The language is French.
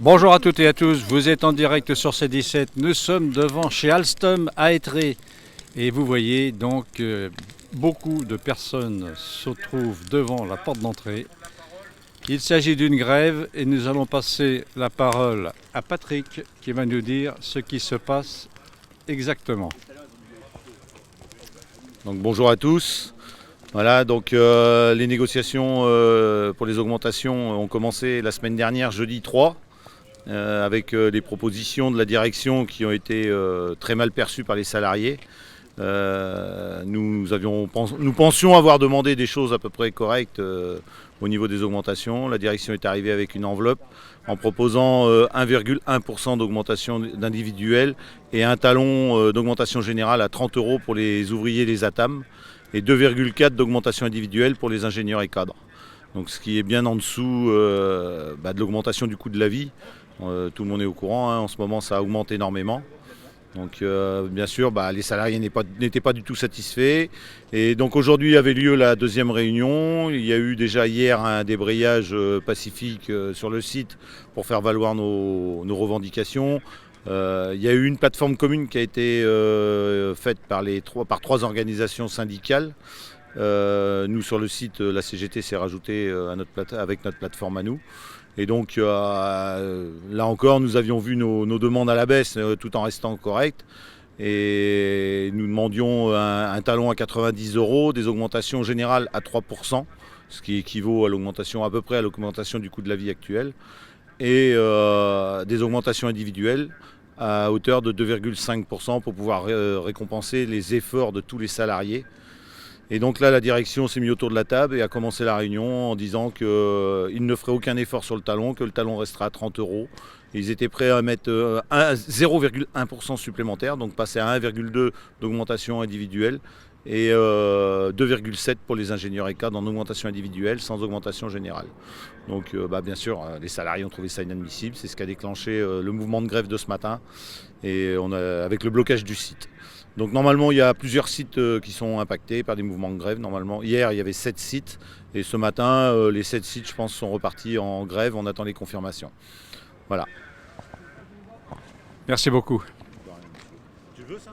Bonjour à toutes et à tous, vous êtes en direct sur C17, nous sommes devant chez Alstom à Étré et vous voyez donc beaucoup de personnes se trouvent devant la porte d'entrée. Il s'agit d'une grève et nous allons passer la parole à Patrick qui va nous dire ce qui se passe exactement. Donc bonjour à tous. Voilà, donc les négociations pour les augmentations ont commencé la semaine dernière, jeudi 3, avec les propositions de la direction qui ont été très mal perçues par les salariés. Nous pensions avoir demandé des choses à peu près correctes au niveau des augmentations. La direction est arrivée avec une enveloppe en proposant 1,1% d'augmentation d'individuel et un talon d'augmentation générale à 30 € pour les ouvriers et les ATAM et 2,4 d'augmentation individuelle pour les ingénieurs et cadres. Donc ce qui est bien en dessous de l'augmentation du coût de la vie. Tout le monde est au courant, en ce moment ça augmente énormément. Donc bien sûr, les salariés n'étaient pas du tout satisfaits. Et donc aujourd'hui avait lieu la deuxième réunion. Il y a eu déjà hier un débrayage pacifique sur le site pour faire valoir nos revendications. Il y a eu une plateforme commune qui a été faite par trois organisations syndicales. Nous sur le site, la CGT s'est rajoutée avec notre plateforme à nous. Et donc là encore, nous avions vu nos demandes à la baisse tout en restant corrects. Et nous demandions un talon à 90 €, des augmentations générales à 3%, ce qui équivaut à peu près à l'augmentation du coût de la vie actuelle, et des augmentations individuelles à hauteur de 2,5% pour pouvoir récompenser les efforts de tous les salariés. Et donc là, la direction s'est mise autour de la table et a commencé la réunion en disant qu'ils ne feraient aucun effort sur le talon, que le talon restera à 30 €. Et ils étaient prêts à mettre 0,1% supplémentaire, donc passer à 1,2 d'augmentation individuelle et 2,7 pour les ingénieurs et cadres en augmentation individuelle sans augmentation générale. Donc bien sûr, les salariés ont trouvé ça inadmissible. C'est ce qui a déclenché le mouvement de grève de ce matin et avec le blocage du site. Donc normalement, il y a plusieurs sites qui sont impactés par des mouvements de grève. Normalement, hier, il y avait 7 sites. Et ce matin, les 7 sites, je pense, sont repartis en grève. On attend les confirmations. Voilà. Merci beaucoup. Tu veux ça ?